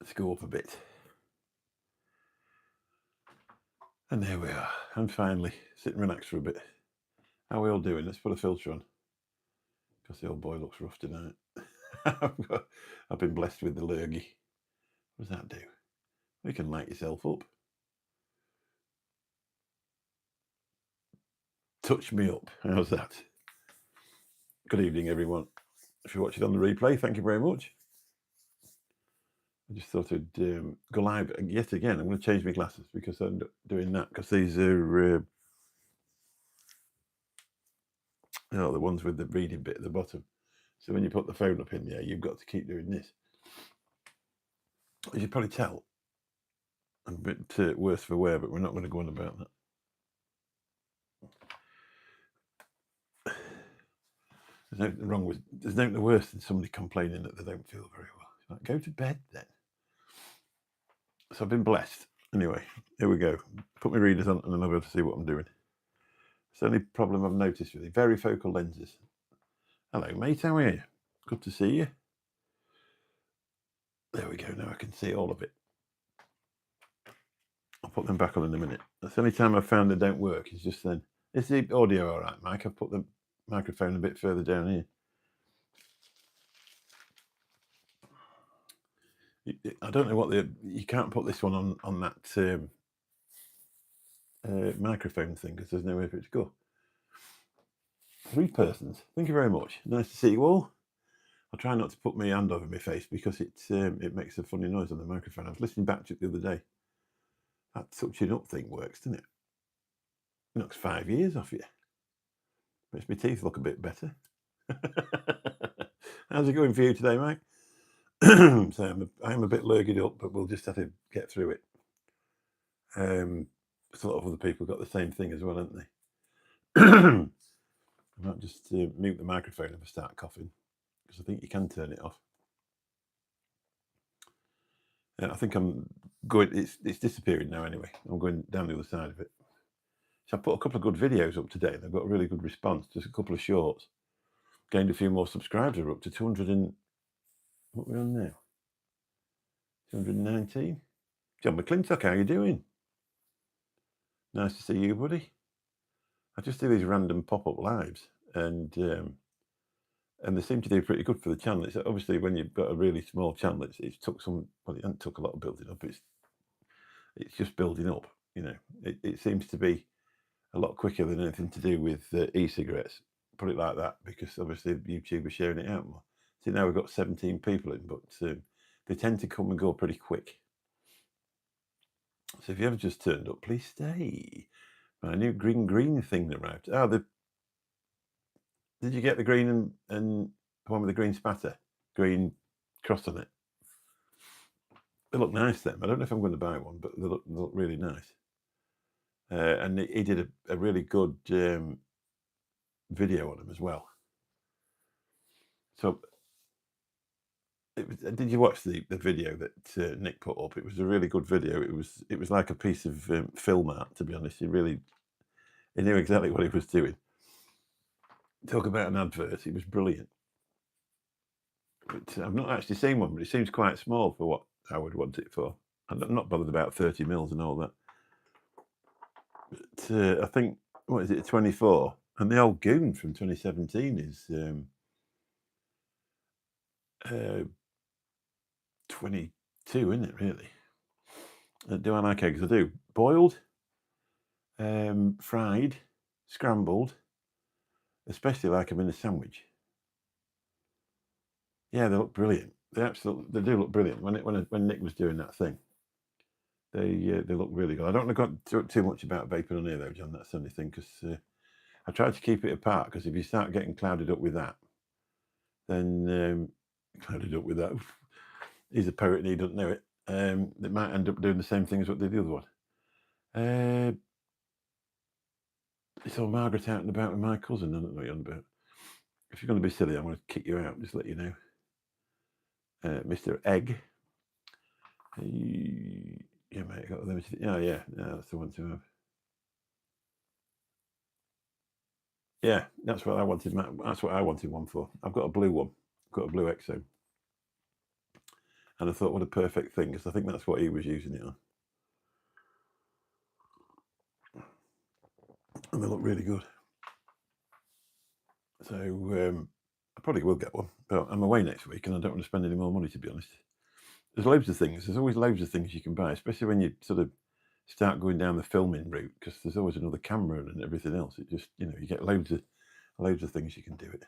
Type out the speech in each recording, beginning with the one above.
Let's go up a bit. And there we are. And finally, sit and relax for a bit. How are we all doing? Let's put a filter on. Because the old boy looks rough tonight. I've been blessed with the lurgy. What does that do? You can light yourself up. Touch me up. How's that? Good evening, everyone. If you're watching on the replay, thank you very much. I just thought I'd go live yet again. I'm going to change my glasses because I'm doing that because these are the ones with the reading bit at the bottom. So when you put the phone up in the air, you've got to keep doing this. As you probably tell, I'm a bit worse for wear, but we're not going to go on about that. There's nothing wrong with. There's nothing worse than somebody complaining that they don't feel very well. Like, go to bed then. So I've been blessed. Anyway, here we go. Put my readers on, and then I'll be able to see what I'm doing. It's the only problem I've noticed really. Varifocal lenses. Hello, mate. How are you? Good to see you. There we go. Now I can see all of it. I'll put them back on in a minute. That's the only time I've found they don't work. Is just then. Is the audio all right, Mike? I've put the microphone a bit further down here. I don't know what you can't put this one on that microphone thing because there's nowhere for it to go. 3 persons. Thank you very much. Nice to see you all. I'll try not to put my hand over my face because it makes a funny noise on the microphone. I was listening back to it the other day. That touching up thing works, doesn't it? It knocks 5 years off you. Makes my teeth look a bit better. How's it going for you today, Mike? So I'm a bit lurgied up, but we'll just have to get through it. A lot of other people got the same thing as well, haven't they? I might just mute the microphone if I start coughing, because I think you can turn it off. I think I'm going. It's disappearing now anyway. I'm going down the other side of it. So I put a couple of good videos up today. They've got a really good response. Just a couple of shorts. Gained a few more subscribers. We're up to 200 and what are we on now? 219. John McClintock, how are you doing? Nice to see you, buddy. I just do these random pop-up lives, and they seem to do pretty good for the channel. It's obviously when you've got a really small channel, it took some. Well, it hasn't took a lot of building up. It's just building up. You know, it seems to be a lot quicker than anything to do with e-cigarettes. Put it like that, because obviously YouTube is sharing it out more. See, now we've got 17 people in, but they tend to come and go pretty quick. So if you ever just turned up, please stay. My new green thing arrived. Oh, did you get the green and one with the green spatter, green cross on it? They look nice. Them. I don't know if I'm going to buy one, but they look really nice. And he did a really good video on them as well. So, did you watch the video that Nick put up? It was a really good video. It was like a piece of film art, to be honest. He knew exactly what he was doing. Talk about an advert. It was brilliant. But I've not actually seen one, but it seems quite small for what I would want it for. I'm not bothered about 30 mils and all that. But I think, what is it, 24? And the old Goon from 2017 is 22, isn't it, really? Do I like eggs? I do. Boiled, fried, scrambled, especially like them in a sandwich. Yeah, they look brilliant. They do look brilliant. When Nick was doing that thing, they look really good. I don't want to go too much about vaping on here though, John. That's the only thing, because I tried to keep it apart, because if you start getting clouded up with that, then clouded up with that. He's a poet and he doesn't know it. They might end up doing the same thing as what did the other one. It's all Margaret out and about with my cousin. I don't know what you're on about. If you're going to be silly, I'm going to kick you out. Just let you know. Mr. Egg. Yeah, mate. I got limited. Yeah, that's the one to have. Yeah, that's what I wanted. That's what I wanted one for. I've got a blue one. I've got a blue Exo. And I thought, what a perfect thing, because I think that's what he was using it on. And they look really good. So I probably will get one, but I'm away next week and I don't want to spend any more money, to be honest. There's loads of things. There's always loads of things you can buy, especially when you sort of start going down the filming route, because there's always another camera and everything else. It just, you get loads of things you can do it.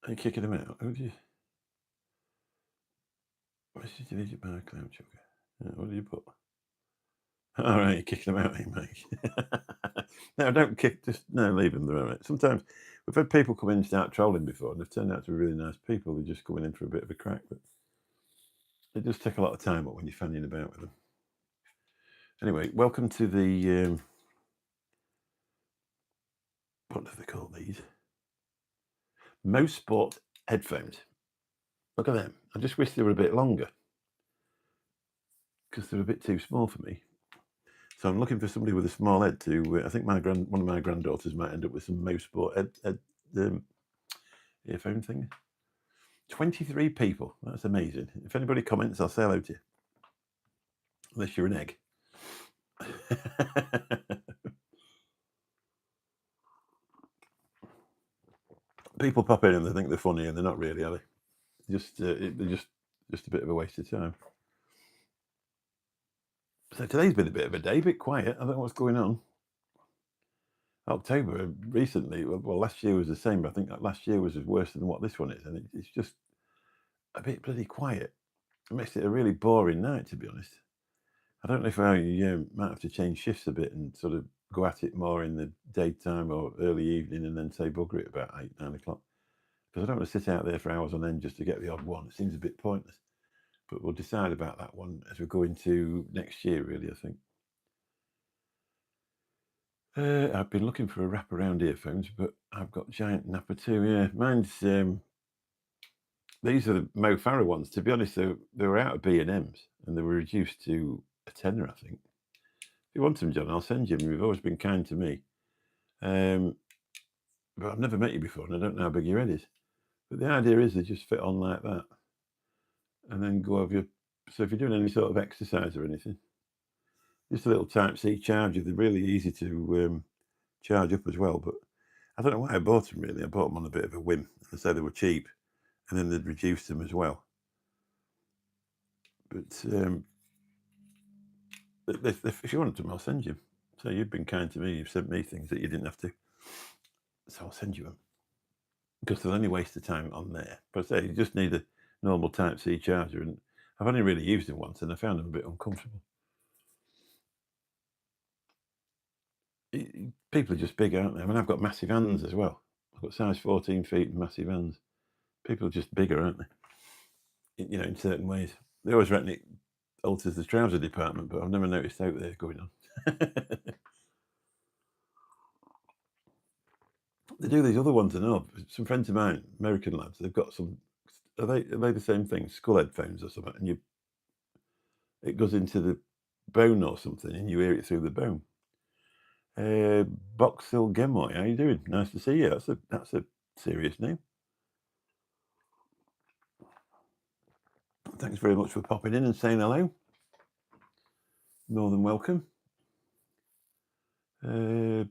Are you kicking them out? What did you delete by cloud sugar? What did you put? All right, you're kicking them out, Mike. No, don't kick. Leave them there. Right. Sometimes we've had people come in and start trolling before, and they've turned out to be really nice people. They're just coming in for a bit of a crack, but it does take a lot of time up when you're fanning about with them. Anyway, welcome to the what do they call these? Mo Sport headphones. Look at them. I just wish they were a bit longer, because they're a bit too small for me. So I'm looking for somebody with a small head to. I think one of my granddaughters might end up with some Mo Sport earphone thing. 23 people. That's amazing. If anybody comments, I'll say hello to you. Unless you're an egg. People pop in and they think they're funny, and they're not really, are they? They're just a bit of a waste of time. So today's been a bit of a day, a bit quiet. I don't know what's going on. October recently, well, last year was the same, but I think that last year was worse than what this one is, and it's just a bit bloody quiet. It makes it a really boring night, to be honest. I don't know if I might have to change shifts a bit and sort of go at it more in the daytime or early evening, and then say bugger it about 8, 9 o'clock. Because I don't want to sit out there for hours on end just to get the odd one. It seems a bit pointless. But we'll decide about that one as we go into next year, really, I think. I've been looking for a wraparound earphones, but I've got giant Napa too. Yeah, mine's. These are the Mo Farah ones. To be honest, they were out of B&Ms and they were reduced to a tenner, I think. If you want them, John, I'll send you them. You've always been kind to me. But I've never met you before, and I don't know how big your head is. But the idea is they just fit on like that, and then go over your. So if you're doing any sort of exercise or anything, just a little Type-C charger. They're really easy to charge up as well. But I don't know why I bought them, really. I bought them on a bit of a whim. I said they were cheap, and then they'd reduced them as well. But if you wanted them, I'll send you. So you've been kind to me. You've sent me things that you didn't have to. So I'll send you them. Because they'll only waste the time on there. But I say, you just need a normal Type-C charger. And I've only really used them once, and I found them a bit uncomfortable. People are just big, aren't they? I mean, I've got massive hands as well. I've got size 14 feet and massive hands. People are just bigger, aren't they? In certain ways. They always reckon it alters the trouser department, but I've never noticed out there going on. They do these other ones, I know. Some friends of mine, American lads, they've got some. Are they the same thing? Skull headphones or something, and it goes into the bone or something, and you hear it through the bone. Boxhill Gemoy, how you doing? Nice to see you. That's a serious name. Thanks very much for popping in and saying hello. More than welcome. So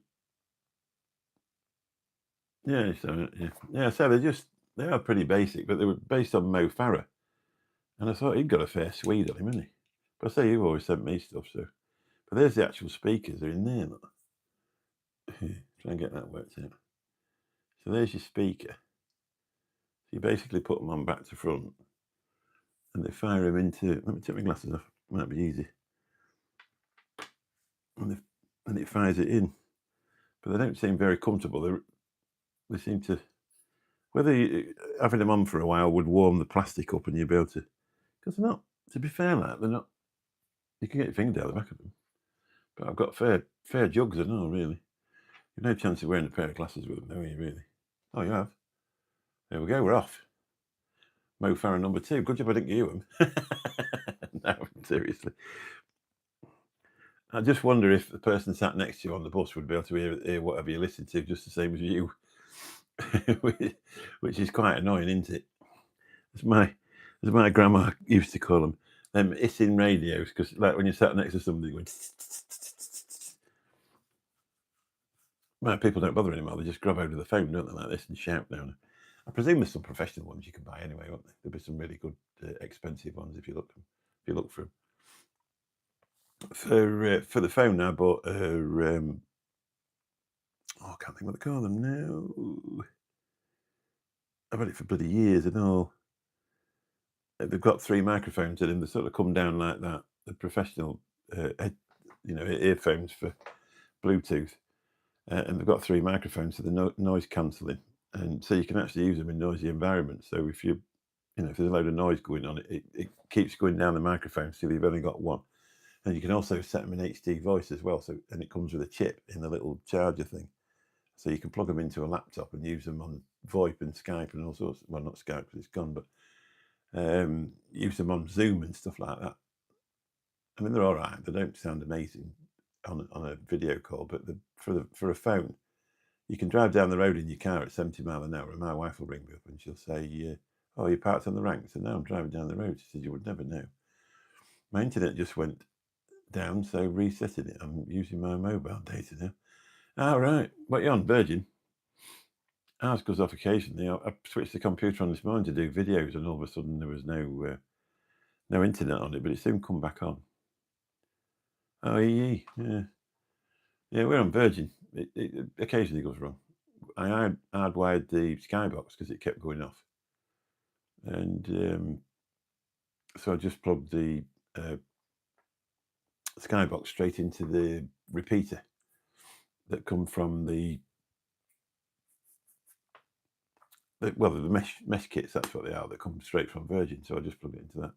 they are pretty basic, but they were based on Mo Farah, and I thought he'd got a fair Swede on him, hadn't he? But I say you've always sent me stuff, so. But there's the actual speakers. They're in there. Look. Try and get that worked out. So there's your speaker. So you basically put them on back to front, and they fire them into. Let me take my glasses off. Might be easy. And it fires it in, but they don't seem very comfortable. They seem to. Whether having them on for a while would warm the plastic up, and you'd be able to. Because they're not. To be fair, they're not. You can get your finger down the back of them, but I've got fair jugs. I know, really. You've no chance of wearing a pair of glasses with them, no, you really. Oh, you have. There we go. We're off. Mo Farah number 2. Good job I didn't get you them. No, seriously. I just wonder if the person sat next to you on the bus would be able to hear whatever you listen to, just the same as you, which is quite annoying, isn't it? as my grandma used to call them hissing radios, because like when you sat next to somebody going, well, people don't bother anymore. They just grab over the phone, don't they, like this, and shout down. I presume there's some professional ones you can buy anyway, won't there? There'll be some really good, expensive ones if you look for them. For the phone, I bought I can't think what they call them now. I've had it for bloody years and all. They've got 3 microphones in them. They sort of come down like that. The professional, earphones for Bluetooth, and they've got 3 microphones, so they're noise cancelling, and so you can actually use them in noisy environments. So if if there's a load of noise going on, it keeps going down the microphone till you've only got one. And you can also set them in HD voice as well. So, and it comes with a chip in the little charger thing. So you can plug them into a laptop and use them on VoIP and Skype and all sorts. Well, not Skype because it's gone, but use them on Zoom and stuff like that. I mean, they're all right. They don't sound amazing on a video call, but for a phone, you can drive down the road in your car at 70 miles an hour, and my wife will ring me up and she'll say, "Oh, you parked on the rank." So no, I'm driving down the road. She said, "You would never know." My internet just went down, so resetting it. I'm using my mobile data now. All right, what you on, Virgin? Ours goes off occasionally. I switched the computer on this morning to do videos, and all of a sudden there was no internet on it, but it soon come back on. Oh, yeah, we're on Virgin. It occasionally goes wrong. I hardwired the Skybox because it kept going off, and so I just plugged the Skybox straight into the repeater that come from the mesh kits. That's what they are. That come straight from Virgin. So I just plug it into that,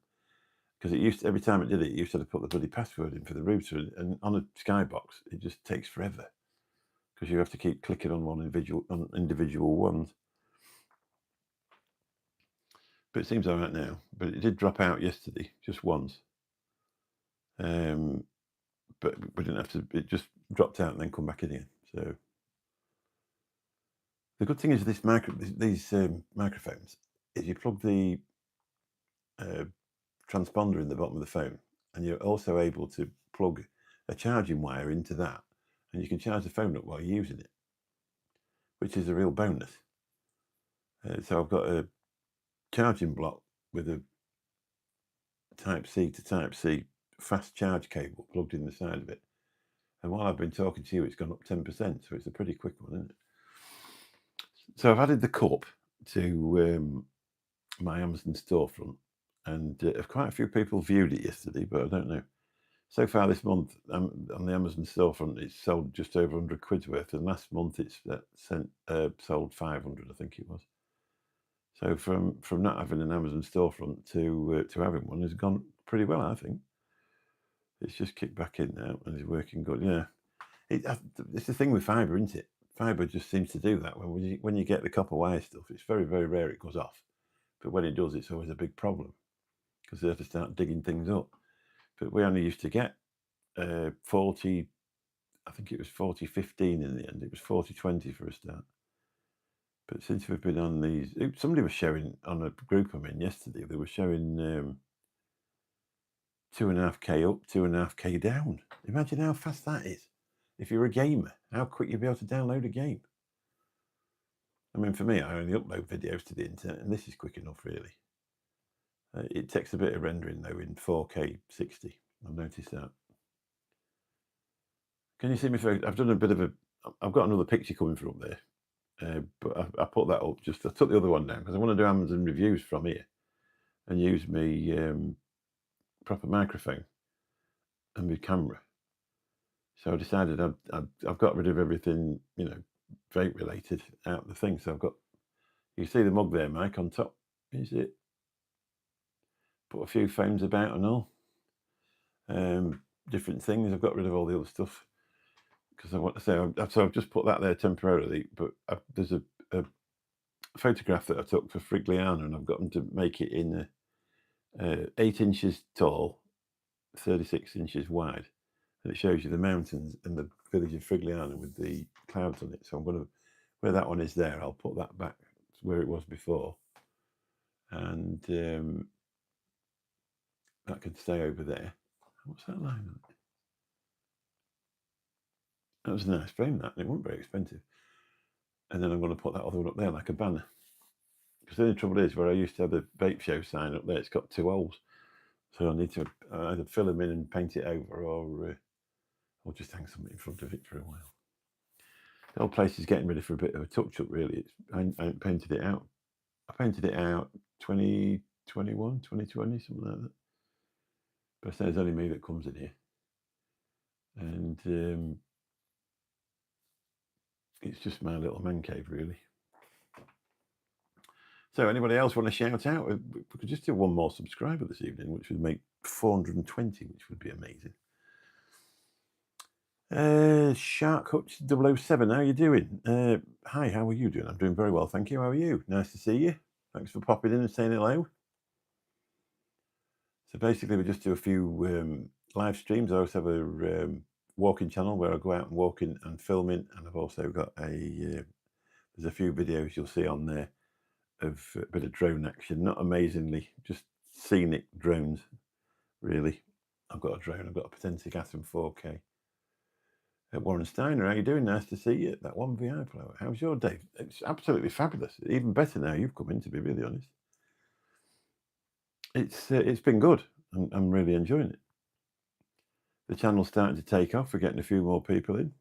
because every time it did it, you used to have to put the bloody password in for the router, and on a Skybox it just takes forever because you have to keep clicking on individual ones. But it seems all right now. But it did drop out yesterday, just once. But we didn't have to. It just dropped out and then come back in again. So the good thing is these microphones is you plug the transponder in the bottom of the phone, and you're also able to plug a charging wire into that, and you can charge the phone up while you're using it, which is a real bonus. So I've got a charging block with a Type-C to Type-C fast charge cable plugged in the side of it. And while I've been talking to you, it's gone up 10%, so it's a pretty quick one, isn't it? So I've added the cup to my Amazon storefront, and quite a few people viewed it yesterday, but I don't know. So far this month, on the Amazon storefront, it's sold just over 100 quid's worth, and last month it's sold 500, I think it was. So from not having an Amazon storefront to having one has gone pretty well, I think. It's just kicked back in now and is working good. Yeah, it's the thing with fibre, isn't it? Fibre just seems to do that. When you get the copper wire stuff, it's very, very rare it goes off. But when it does, it's always a big problem because they have to start digging things up. But we only used to get 40, I think it was 40-15 in the end. It was 40-20 for a start. But since we've been on these, somebody was showing on a group I'm in yesterday, they were showing 2.5K up, 2.5K down. Imagine how fast that is. If you're a gamer, how quick you'll be able to download a game. I mean, for me, I only upload videos to the internet, and this is quick enough, really. It takes a bit of rendering, though, in 4K 60. I've noticed that. Can you see me? I've done a bit of I've got another picture coming from up there, but I put that up. I took the other one down because I want to do Amazon reviews from here and use my proper microphone and my camera. So I decided I've got rid of everything, vape related out of the thing. So you see the mug there, Mike, on top. Is it? Put a few phones about and all. Different things. I've got rid of all the other stuff because I want to say. So I've just put that there temporarily. But there's a photograph that I took for Frigliana, and I've got them to make it in 8 inches tall, 36 inches wide. And it shows you the mountains and the village of Frigliana with the clouds on it. So I'm going to, where that one is there, I'll put that back where it was before. And That could stay over there. What's that line on it? That was a nice frame, that. It wasn't very expensive. And then I'm going to put that other one up there like a banner. Because the only trouble is, where I used to have the vape show sign up there, it's got 2 holes. So I need to either fill them in and paint it over, or just hang something in front of it for a while. The whole place is getting ready for a bit of a touch-up, really. I haven't painted it out. I painted it out 2021, 2020, something like that. But I say it's only me that comes in here. And it's just my little man cave, really. So anybody else want to shout out? We could just do one more subscriber this evening, which would make 420, which would be amazing. Shark Hutch 007, how are you doing? Hi, how are you doing? I'm doing very well, thank you. How are you? Nice to see you. Thanks for popping in and saying hello. So basically, we just do a few live streams. I also have a walking channel where I go out and walking and filming, and I've also got there's a few videos you'll see on there of a bit of drone action. Not amazingly, just scenic drones, really. I've got a drone. I've got a Potensic Atom 4K. Warren Steiner, how you doing? Nice to see you. That one VI flower. How's your day? It's absolutely fabulous. Even better now you've come in, to be really honest. It's been good. I'm really enjoying it. The channel's starting to take off. We're getting a few more people in,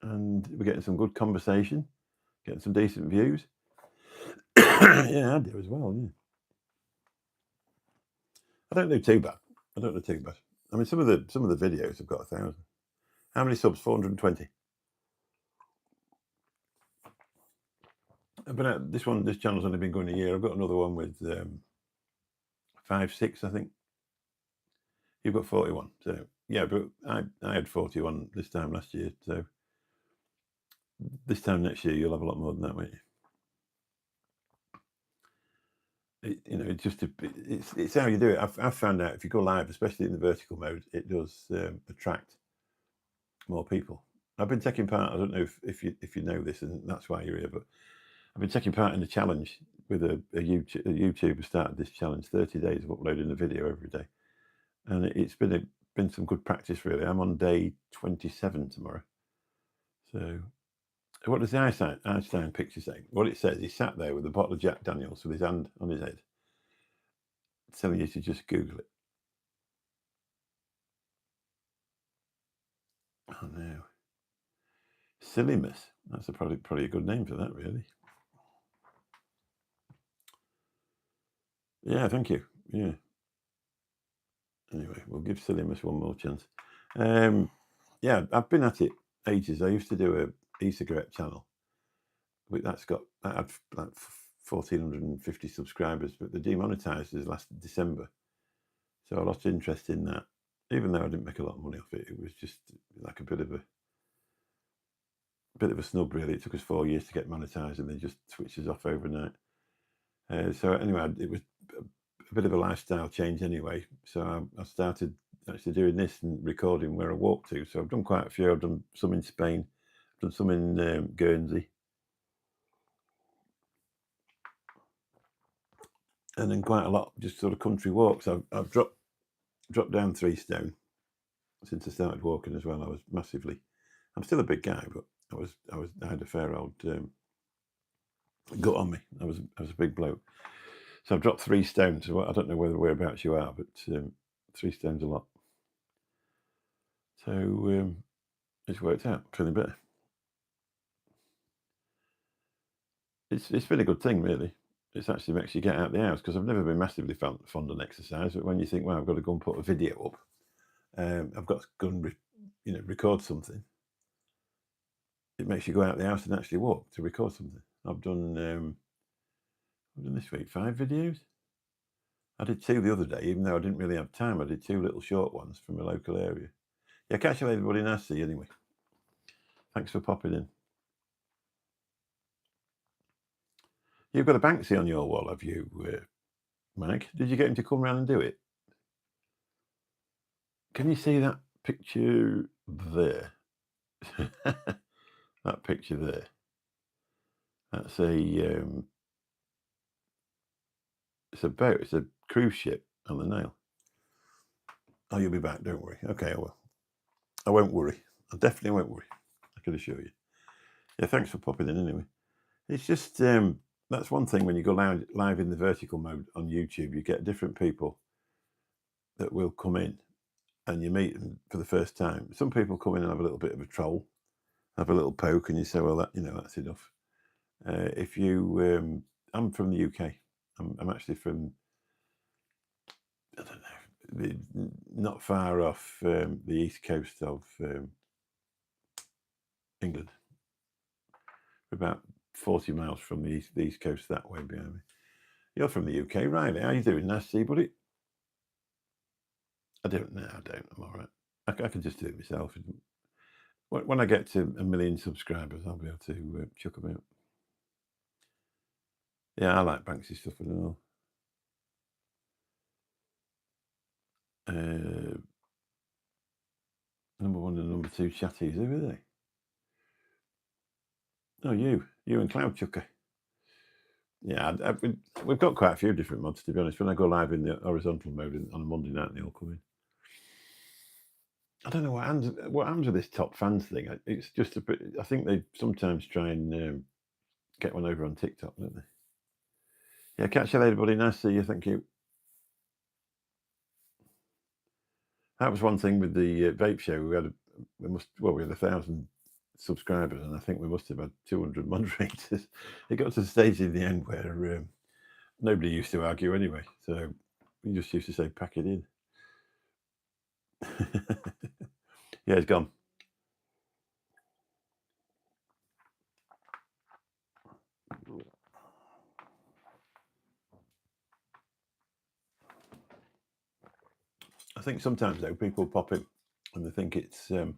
and we're getting some good conversation, getting some decent views. Yeah, I do as well. Yeah, I don't do too bad. I mean, some of the videos have got 1,000. How many subs? 420. But this channel's only been going a year. I've got another one with 5, 6, I think. You've got 41. So yeah, but I had 41 this time last year. So this time next year you'll have a lot more than that, won't you? It's how you do it. I've found out if you go live, especially in the vertical mode, it does attract more people. I've been taking part. I don't know if you know this, and that's why you're here, but I've been taking part in the challenge with a YouTuber started this challenge, 30 days of uploading a video every day, and it's been some good practice, really. I'm on day 27 tomorrow. So what does the Einstein picture say? What it says, he sat there with a bottle of Jack Daniels with his hand on his head, telling you to just Google it. Oh no. Sillymus. That's probably a good name for that, really. Yeah, thank you. Yeah. Anyway, we'll give Sillymus one more chance. Yeah, I've been at it ages. I used to do a e-cigarette channel. That had like 1,450 subscribers, but they demonetised us last December. So I lost interest in that. Even though I didn't make a lot of money off it, it was just like a bit of a snub, really. It took us 4 years to get monetised, and they just switched us off overnight. So anyway, it was a bit of a lifestyle change anyway. So I started actually doing this and recording where I walk to. So I've done quite a few. I've done some in Spain, I've done some in Guernsey, and then quite a lot just sort of country walks. I've dropped down 3 stone since I started walking as well. I was massively. I'm still a big guy, but I had a fair old gut on me. I was a big bloke. So I've dropped 3 stones. I don't know whereabouts you are, but 3 stones a lot. So it's worked out. Feeling better. It's been a good thing, really. It actually makes you get out the house, because I've never been massively fond of exercise. But when you think, well, I've got to go and put a video up, I've got to go and record something. It makes you go out the house and actually walk to record something. I've done this week 5 videos. I did 2 the other day, even though I didn't really have time. I did 2 little short ones from a local area. Yeah, catch you later, everybody. Nice to see you anyway. Thanks for popping in. You've got a Banksy on your wall, have you, Mike? Did you get him to come round and do it? Can you see that picture there? That picture there. That's it's a boat. It's a cruise ship on the Nile. Oh, you'll be back. Don't worry. Okay, I will. I won't worry. I definitely won't worry. I can assure you. Yeah, thanks for popping in anyway. It's just that's one thing when you go live in the vertical mode on YouTube, you get different people that will come in and you meet them for the first time. Some people come in and have a little bit of a troll, have a little poke, and you say, well, that's enough. If you, I'm from the UK. I'm actually from, I don't know, not far off the east coast of England. About 40 miles from the east coast that way behind me. You're from the UK, right? How you doing? Nice to see you, buddy. I don't. I'm all right. I can just do it myself. When I get to 1 million subscribers, I'll be able to chuck them out. Yeah, I like Banksy stuff and all. Number 1 and number 2 chatties, who are they? Oh, you and Cloud Chucker. Yeah, we've got quite a few different mods, to be honest. When I go live in the horizontal mode on a Monday night, they all come in. I don't know what happens with this top fans thing. It's just a bit. I think they sometimes try and get one over on TikTok, don't they? Yeah, catch you later, buddy. Nice to see you. Thank you. That was one thing with the vape show. We had 1,000 subscribers, and I think we must have had 200 moderators. It got to the stage in the end where nobody used to argue anyway, so we just used to say, "Pack it in." Yeah, it's gone. I think sometimes though people pop in and they think it's my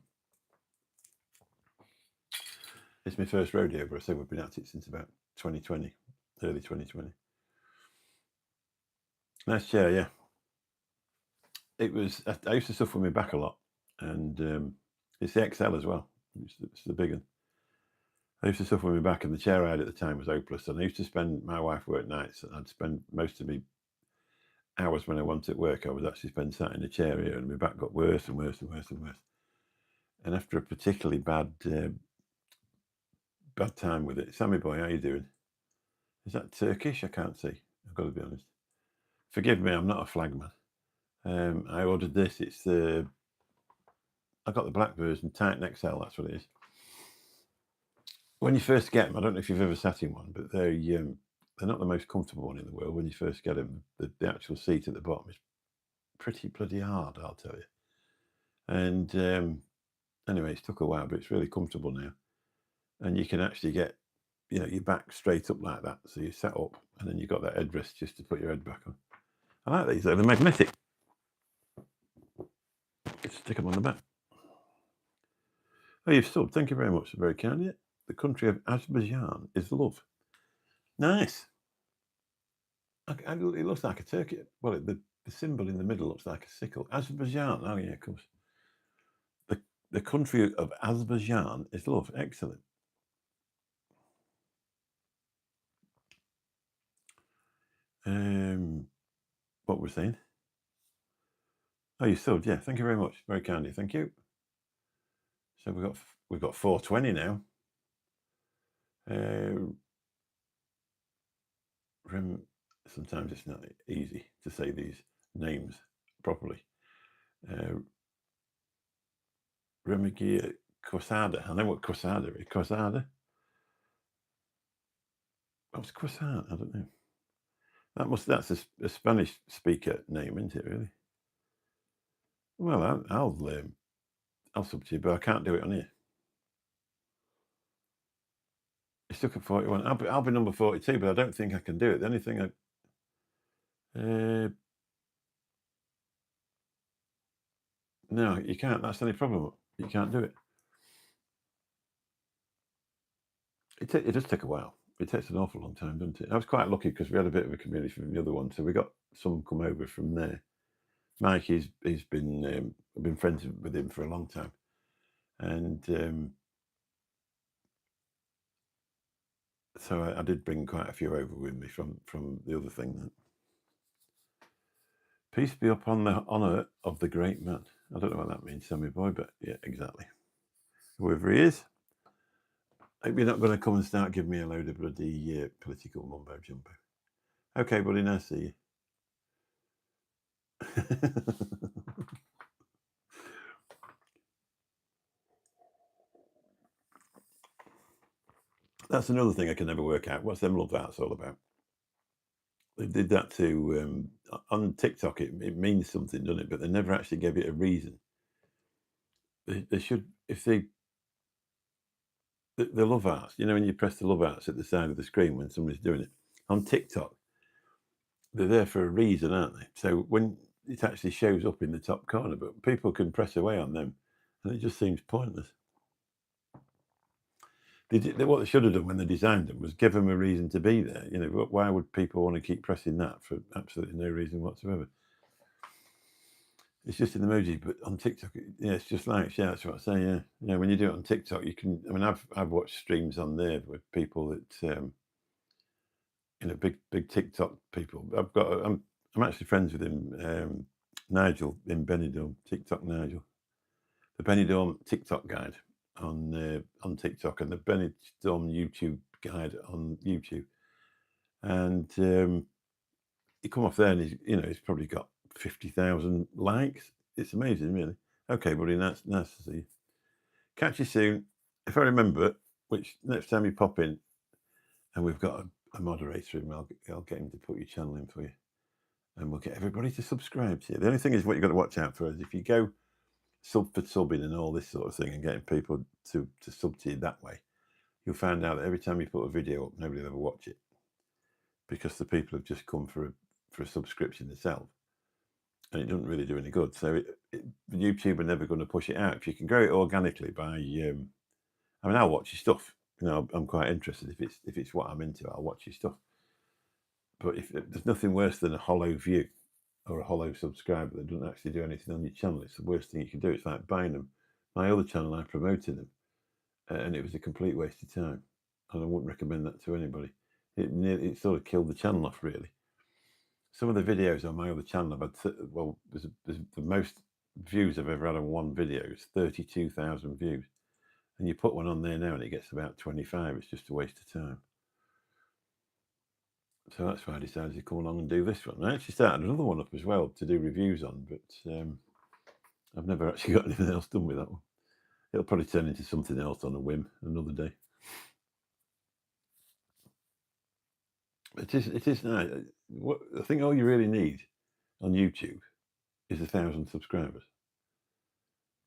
first rodeo, but I say we've been at it since about 2020, early 2020. Nice chair, yeah. It was. I used to suffer with my back a lot, and it's the XL as well. It's the big one. I used to suffer with my back, and the chair I had at the time was hopeless. And I used to spend. My wife worked nights, and I'd spend most of my hours when I wasn't at work. I was actually spend sat in a chair here, and my back got worse and worse and worse and worse. And after a particularly bad time with it, Sammy boy, how you doing? Is that Turkish? I can't see. I've got to be honest. Forgive me, I'm not a flagman. I ordered this. It's the. I got the black version, Titan XL. That's what it is. When you first get them, I don't know if you've ever sat in one, but they're not the most comfortable one in the world. When you first get them, the actual seat at the bottom is pretty bloody hard, I'll tell you. And anyway, it's took a while, but it's really comfortable now. And you can actually get, your back straight up like that. So you set up, and then you've got that headrest just to put your head back on. I like these, though. They're magnetic. Just stick them on the back. Oh, you've subbed. Thank you very much. Very kind of you. The country of Azerbaijan is love. Nice. It looks like a turkey. Well, the symbol in the middle looks like a sickle. Azerbaijan. Oh, yeah, of course. The country of Azerbaijan is love. Excellent. What we're saying? Oh, you subbed. Yeah, thank you very much. Very kind of you. Thank you. So we've got 420 now. Sometimes it's not easy to say these names properly. Remigia Quesada. I know what Quesada is. Quesada? What's Quesada? I don't know. That's a Spanish speaker name, isn't it? Really? Well, I'll sub to you, but I can't do it on here. It's stuck at 41. I'll be number 42, but I don't think I can do it. The only thing no, you can't. That's the only problem. You can't do it. It does take a while. It takes an awful long time, doesn't it? I was quite lucky because we had a bit of a community from the other one, so we got some come over from there. Mike, he's been I've been friends with him for a long time, and so I did bring quite a few over with me from the other thing. Peace be upon the honour of the great man. I don't know what that means, Sammy boy, but yeah, exactly. Whoever he is, hope you're not going to come and start giving me a load of bloody political mumbo jumbo. Okay, buddy, now see you. That's another thing I can never work out. What's them love arts all about? They did that to on TikTok. It means something, doesn't it? But they never actually gave it a reason. They should, if the love arts. You know, when you press the love arts at the side of the screen when somebody's doing it on TikTok, they're there for a reason, aren't they? So when it actually shows up in the top corner, but people can press away on them, and it just seems pointless. What they should have done when they designed them was give them a reason to be there. You know, why would people want to keep pressing that for absolutely no reason whatsoever? It's just an emoji, but on TikTok, it's just like, yeah, that's what I say. Yeah, when you do it on TikTok, you can. I mean, I've watched streams on there with people that, big TikTok people. I'm actually friends with him, Nigel in Benidorm, TikTok Nigel, the Benidorm TikTok guide on TikTok, and the Benidorm YouTube guide on YouTube, and you come off there and he's probably got 50,000 likes. It's amazing, really. Okay, buddy, nice to see you. Catch you soon. If I remember, which next time you pop in, and we've got a moderator in, I'll get him to put your channel in for you, and we'll get everybody to subscribe to you. The only thing is what you've got to watch out for is if you go sub for subbing and all this sort of thing and getting people to sub to you that way, you'll find out that every time you put a video up, nobody will ever watch it because the people have just come for a subscription themselves, and it doesn't really do any good. So YouTube are never going to push it out. If you can grow it organically by, I'll watch your stuff. I'm quite interested. If it's what I'm into, I'll watch your stuff. But if there's nothing worse than a hollow view or a hollow subscriber that doesn't actually do anything on your channel, it's the worst thing you can do. It's like buying them. My other channel, I promoted them, and it was a complete waste of time. And I wouldn't recommend that to anybody. It sort of killed the channel off, really. Some of the videos on my other channel have had, there's the most views I've ever had on one video is 32,000 views. And you put one on there now and it gets about 25. It's just a waste of time. So that's why I decided to come along and do this one. I actually started another one up as well to do reviews on, but I've never actually got anything else done with that one. It'll probably turn into something else on a whim another day. It is nice. I think all you really need on YouTube is 1,000 subscribers.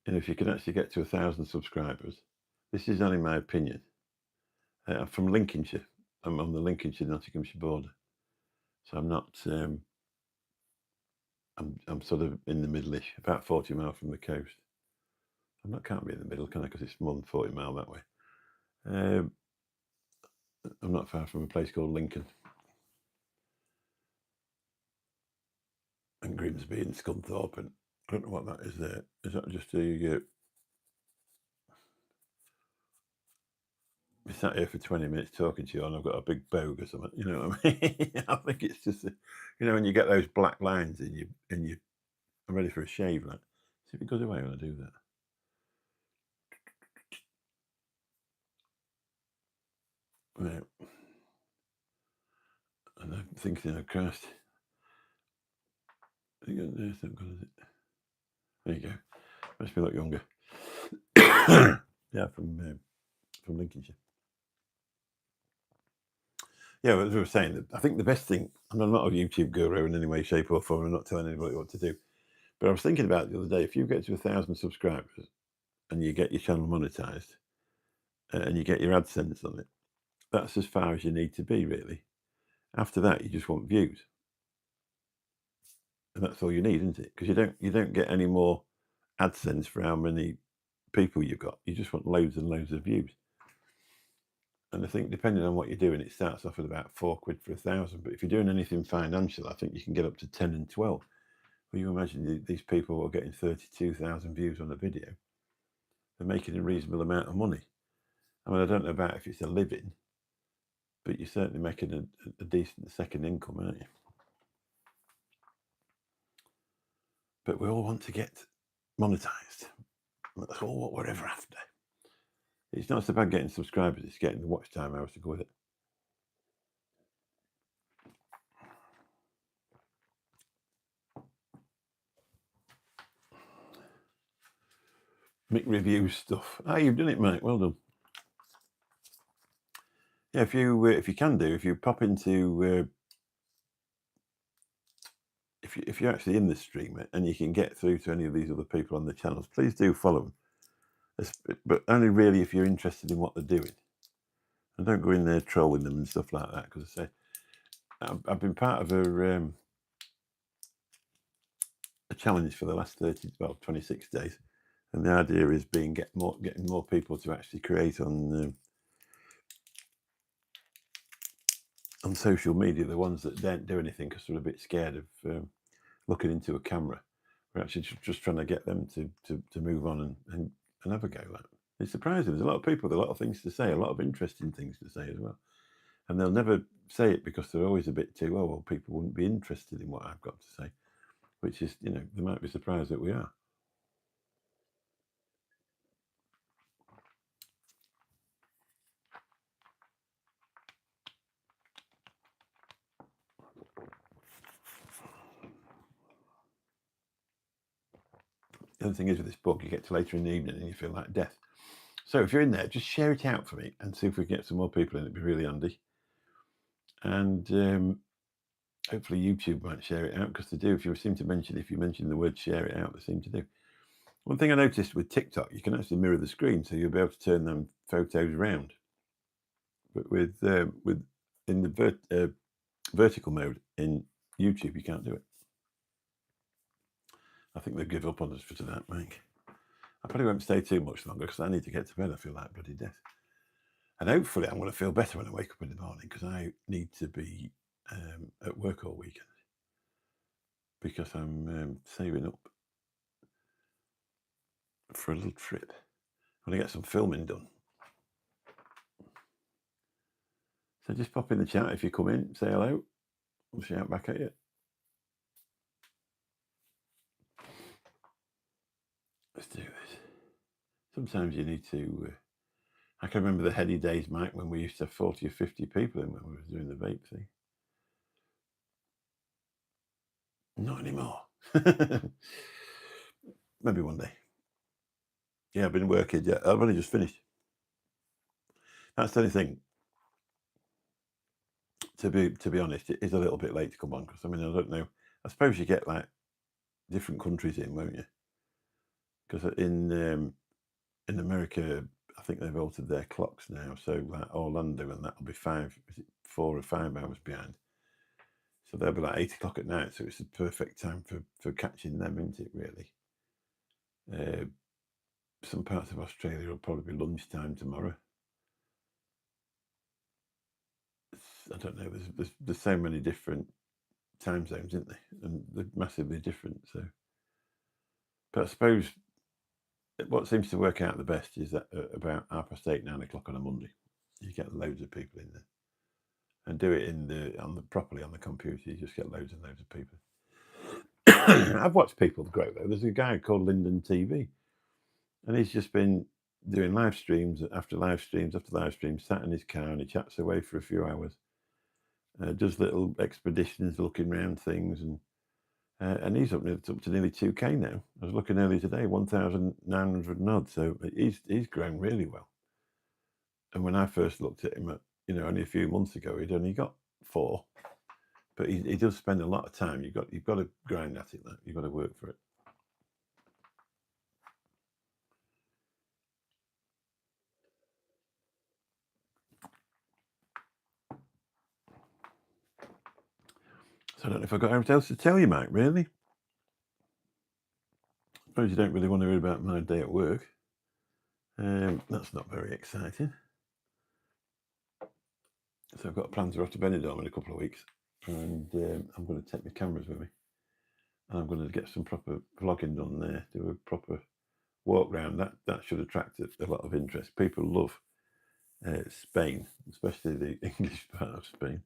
And if you can actually get to 1,000 subscribers, this is only my opinion. I'm from Lincolnshire. I'm on the Lincolnshire-Nottinghamshire border. So I'm not, I'm sort of in the middle-ish, about 40 miles from the coast. Can't be in the middle, can I? Because it's more than 40 miles that way. I'm not far from a place called Lincoln. And Grimsby and Scunthorpe, and I don't know what that is there. Is that just a... I sat here for 20 minutes talking to you and I've got a big bogue or something, you know what I mean? I think it's just, when you get those black lines in you, I'm ready for a shave, like. See if it goes away when I do that. Right. And I'm thinking, oh Christ. There you go. Makes me look younger. Yeah, from Lincolnshire. Yeah, as I was saying, I think the best thing, and I'm not a YouTube guru in any way, shape, or form. I'm not telling anybody what to do. But I was thinking about it the other day. If you get to 1,000 subscribers and you get your channel monetized and you get your AdSense on it, that's as far as you need to be, really. After that, you just want views, and that's all you need, isn't it? Because you don't get any more AdSense for how many people you've got. You just want loads and loads of views. And I think depending on what you're doing, it starts off at about £4 for 1,000. But if you're doing anything financial, I think you can get up to 10 and 12. Well, you imagine these people are getting 32,000 views on a video. They're making a reasonable amount of money. I mean, I don't know about if it's a living, but you're certainly making a decent second income, aren't you? But we all want to get monetized. That's all what we're ever after. It's not so bad getting subscribers, it's getting the watch time hours to go with it. Mick reviews stuff. You've done it, mate. Well done. Yeah, if you can do, if you pop into, if you're actually in the stream and you can get through to any of these other people on the channels, please do follow them. But only really if you're interested in what they're doing. And don't go in there trolling them and stuff like that, because I say I've been part of a challenge for the last 26 days, and the idea is getting more people to actually create on social media. The ones that don't do anything because they're a bit scared of looking into a camera. We're actually just trying to get them to move on and have a go. It's surprising. There's a lot of people with a lot of things to say, a lot of interesting things to say as well. And they'll never say it because they're always a bit too, well, people wouldn't be interested in what I've got to say, which is, they might be surprised that we are. The other thing is with this book, you get to later in the evening and you feel like death. So if you're in there, just share it out for me and see if we can get some more people in. It'd be really handy. And hopefully YouTube might share it out, because they do. If you mention the word share it out, they seem to do. One thing I noticed with TikTok, you can actually mirror the screen, so you'll be able to turn them photos around. But with in the vertical mode in YouTube, you can't do it. I think they've given up on us for tonight, Mike. I probably won't stay too much longer because I need to get to bed. I feel like bloody death. And hopefully I'm going to feel better when I wake up in the morning, because I need to be at work all weekend, because I'm saving up for a little trip. I'm going to get some filming done. So just pop in the chat if you come in, say hello. I'll shout back at you. Let's do this. Sometimes you need to... I can remember the heady days, Mike, when we used to have 40 or 50 people in when we were doing the vape thing. Not anymore. Maybe one day. Yeah, I've been working. Yeah, I've only just finished. That's the only thing. To be honest, it is a little bit late to come on, because I don't know. I suppose you get like different countries in, won't you? Because in America, I think they've altered their clocks now. So like Orlando, and that'll be 4 or 5 hours behind. So they'll be like 8 o'clock at night. So it's the perfect time for catching them, isn't it, really? Some parts of Australia will probably be lunchtime tomorrow. I don't know. There's so many different time zones, isn't there? And they're massively different. So, but I suppose what seems to work out the best is that about 8:30, 9 o'clock on a Monday, you get loads of people in there, and do it properly on the computer. You just get loads and loads of people. I've watched people grow though. There's a guy called Lyndon TV, and he's just been doing live streams after live streams after live streams, sat in his car and he chats away for a few hours. Does little expeditions, looking around things, and he's up to nearly 2K now. I was looking earlier today, 1,900 odd. So he's grown really well. And when I first looked at him, only a few months ago, he'd only got 4. But he does spend a lot of time. You've got to grind at it. You've got to work for it. So I don't know if I've got anything else to tell you, Mike, really. I suppose you don't really want to hear about my day at work. That's not very exciting. So I've got plans to go to Benidorm in a couple of weeks, and I'm going to take my cameras with me, and I'm going to get some proper vlogging done there, do a proper walk round. That should attract a lot of interest. People love Spain, especially the English part of Spain,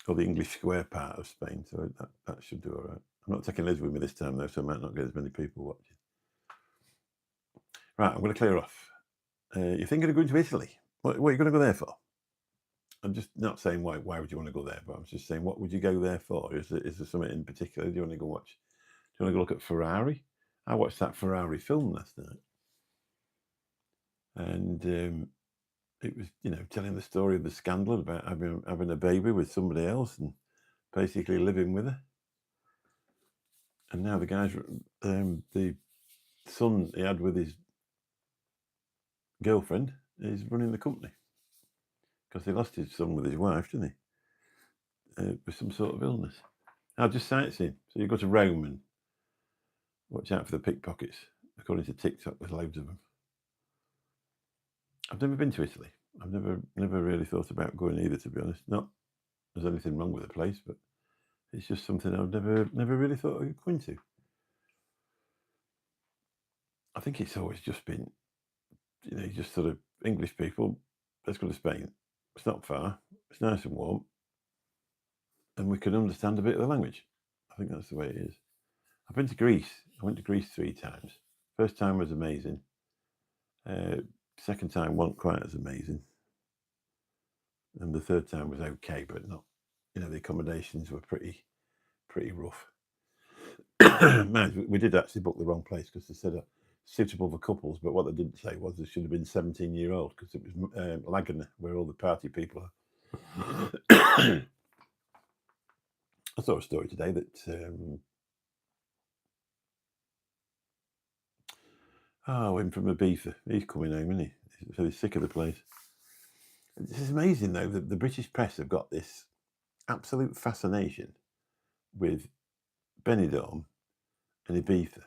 or the English square part of Spain, so that should do all right. I'm not taking Liz with me this time, though, so I might not get as many people watching. Right, I'm going to clear off. You're thinking of going to Italy. What are you going to go there for? I'm just not saying why would you want to go there, but I'm just saying what would you go there for? Is there something in particular? Do you want to go watch? Do you want to go look at Ferrari? I watched that Ferrari film last night, and it was, telling the story of the scandal about having a baby with somebody else and basically living with her. And now the guy's the son he had with his girlfriend is running the company because he lost his son with his wife, didn't he? With some sort of illness. I'll just sightseeing. So you go to Rome and watch out for the pickpockets. According to TikTok, there's loads of them. I've never been to Italy. I've never really thought about going either, to be honest. Not there's anything wrong with the place, but it's just something I've never really thought of going to. I think it's always just been, just sort of English people. Let's go to Spain. It's not far. It's nice and warm, and we can understand a bit of the language. I think that's the way it is. I've been to Greece. I went to Greece 3 times. First time was amazing. Second time wasn't quite as amazing, and the third time was okay, but not. The accommodations were pretty rough. Man, we did actually book the wrong place because they said suitable for couples, but what they didn't say was there should have been 17-year-old because it was Laguna, where all the party people are. I saw a story today that him from Ibiza, he's coming home, isn't he? So he's sick of the place. This is amazing, though. The British press have got this absolute fascination with Benidorm and Ibiza.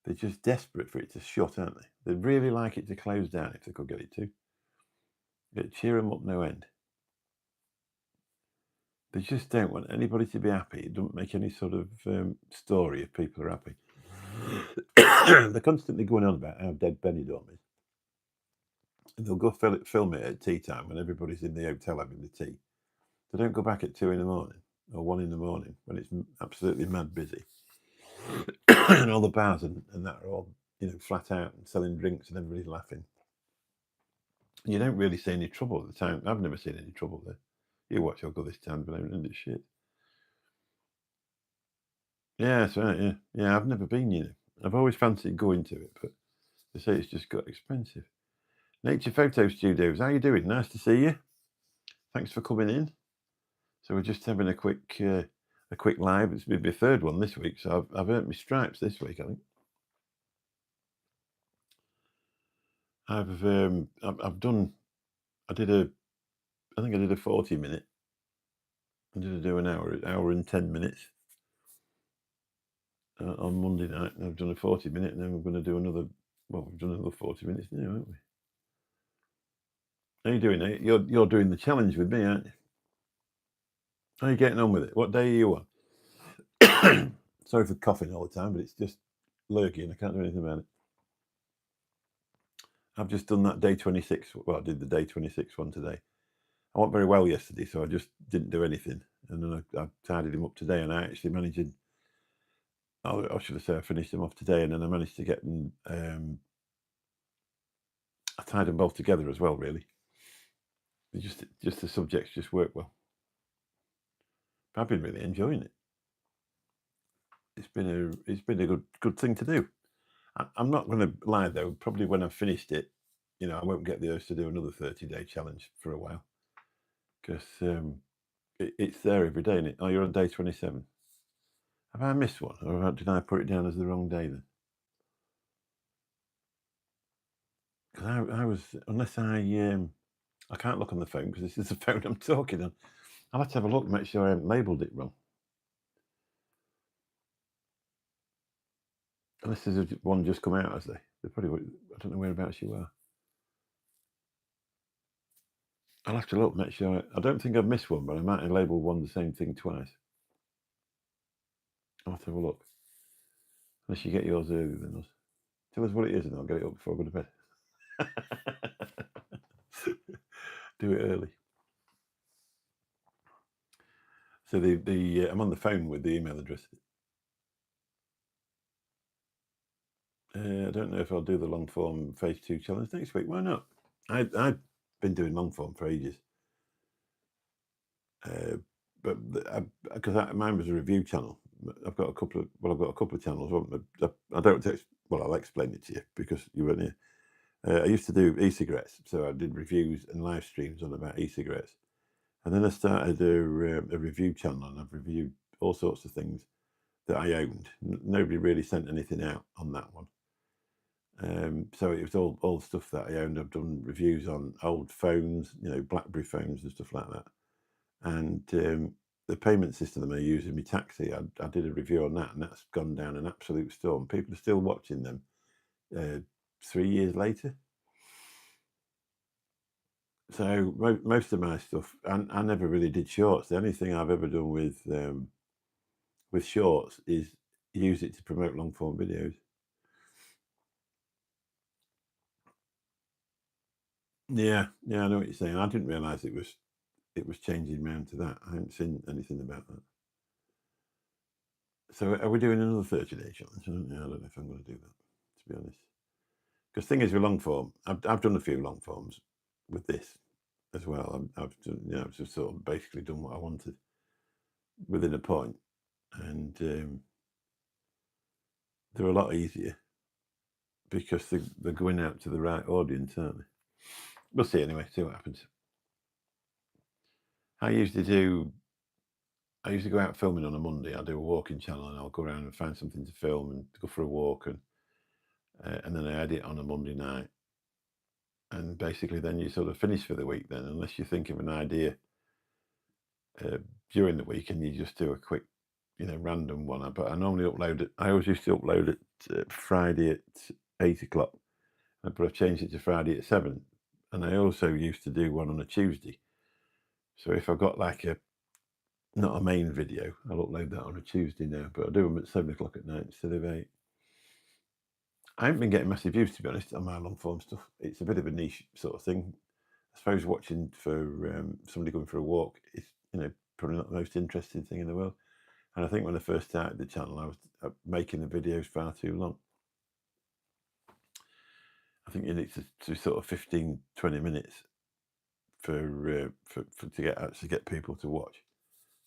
They're just desperate for it to shut, aren't they? They'd really like it to close down if they could get it to. It'd cheer them up no end. They just don't want anybody to be happy. It doesn't make any sort of story if people are happy. They're constantly going on about how dead Benidorm is. And they'll go film it at tea time when everybody's in the hotel having the tea. They don't go back at 2 in the morning or 1 in the morning when it's absolutely mad busy. And all the bars and that are all, flat out and selling drinks and everybody's laughing. You don't really see any trouble at the time. I've never seen any trouble there. You watch, I'll go this town, but I haven't ended shit. Yeah, that's right, yeah. I've never been, I've always fancied going to it, but they say it's just got expensive. Nature Photo Studios, how you doing? Nice to see you. Thanks for coming in. So we're just having a quick live. It's been my 3rd one this week, so I've earned my stripes this week, I think. I've done. I think I did a 40-minute. I did do an hour and 10 minutes on Monday night, and I've done a 40-minute, and then we're going to do another. Well, we've done another 40 minutes now, haven't we? How are you doing, Nate? You're doing the challenge with me, aren't you? How are you getting on with it? What day are you on? Sorry for coughing all the time, but it's just lurking. I can't do anything about it. I've just done that day 26. Well, I did the day 26 one today. I went very well yesterday, so I just didn't do anything. And then I tidied him up today, and I actually managed to. I should have said I finished them off today, and then I managed to get them. I tied them both together as well. Really, just the subjects just work well. I've been really enjoying it. It's been a good thing to do. I'm not going to lie though. Probably when I've finished it, I won't get the urge to do another 30-day challenge for a while because it's there every day. Isn't it? Oh, you're on day 27. Have I missed one, or did I put it down as the wrong day then? Because I was, unless I can't look on the phone because this is the phone I'm talking on. I'll have to have a look, make sure I haven't labelled it wrong. Unless there's one just come out, has they? They probably. I don't know whereabouts you are. I'll have to look, make sure. I don't think I've missed one, but I might have labelled one the same thing twice. I'll have to have a look. Unless you get yours earlier than us. Tell us what it is and I'll get it up before I go to bed. Do it early. So I'm on the phone with the email address. I don't know if I'll do the long form phase 2 challenge next week. Why not? I've been doing long form for ages. But because mine was a review channel. I've got a couple of channels. I don't. I'll explain it to you because you weren't here. I used to do e-cigarettes, so I did reviews and live streams on about e-cigarettes, and then I started a review channel, and I've reviewed all sorts of things that I owned. Nobody really sent anything out on that one. So it was all stuff that I owned. I've done reviews on old phones, BlackBerry phones and stuff like that. And the payment system that I use in my taxi, I did a review on that, and that's gone down an absolute storm. People are still watching them 3 years later. So most of my stuff, I never really did shorts. The only thing I've ever done with shorts is use it to promote long form videos. Yeah, I know what you're saying. I didn't realise it was changing round to that. I haven't seen anything about that. So are we doing another 30-day challenge? I don't know if I'm going to do that, to be honest. Because thing is with long form, I've done a few long forms with this as well. I've just sort of basically done what I wanted within a point, and they're a lot easier because they're going out to the right audience, aren't they? We'll see anyway. See what happens. I used to go out filming on a Monday. I'll do a walking channel, and I'll go around and find something to film and go for a walk, and then I edit on a Monday night. And basically, then you sort of finish for the week. Then, unless you think of an idea during the week, and you just do a quick, random one. But I normally upload it. I always used to upload it Friday at 8:00, but I've changed it to Friday at 7. And I also used to do one on a Tuesday. So if I've got like not a main video, I'll upload that on a Tuesday now. But I do them at 7:00 at night instead of 8. I haven't been getting massive views, to be honest, on my long form stuff. It's a bit of a niche sort of thing. I suppose watching for somebody going for a walk is, probably not the most interesting thing in the world. And I think when I first started the channel, I was making the videos far too long. I think you need to sort of 15, 20 minutes for to actually get people to watch.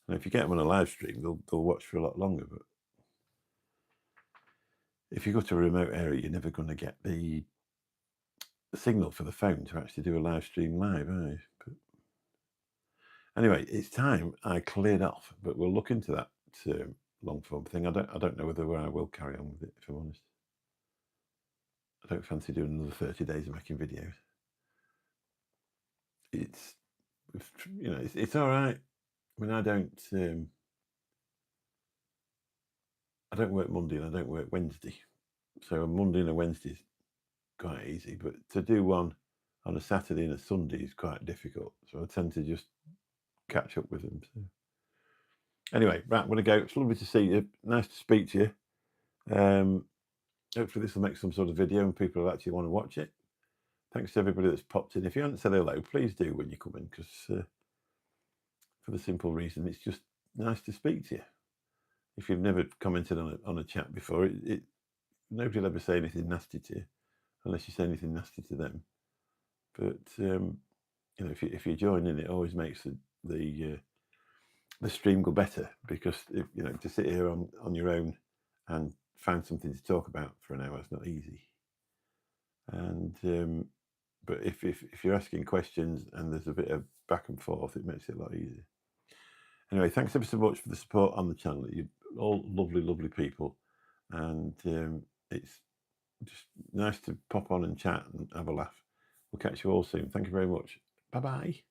And if you get them on a live stream, they'll watch for a lot longer. But if you go to a remote area, you're never going to get the signal for the phone to actually do a live stream live, are you? But anyway, it's time I cleared off, but we'll look into that long form thing. I don't know whether I will carry on with it, if I'm honest. I don't fancy doing another 30 days of making videos. It's all right. I mean, I don't work Monday and I don't work Wednesday, so a Monday and a Wednesday is quite easy. But to do one on a Saturday and a Sunday is quite difficult. So I tend to just catch up with them. So anyway, right, I'm going to go. It's lovely to see you. Nice to speak to you. Hopefully this will make some sort of video and people will actually want to watch it. Thanks to everybody that's popped in. If you haven't said hello, please do when you come in, because for the simple reason it's just nice to speak to you. If you've never commented on a chat before, nobody will ever say anything nasty to you unless you say anything nasty to them. But if you join in, it always makes the stream go better, because to sit here on your own and find something to talk about for an hour is not easy. And but if you're asking questions and there's a bit of back and forth, it makes it a lot easier. Anyway, thanks ever so much for the support on the channel. You're all lovely people, and it's just nice to pop on and chat and have a laugh. We'll catch you all soon. Thank you very much. Bye bye.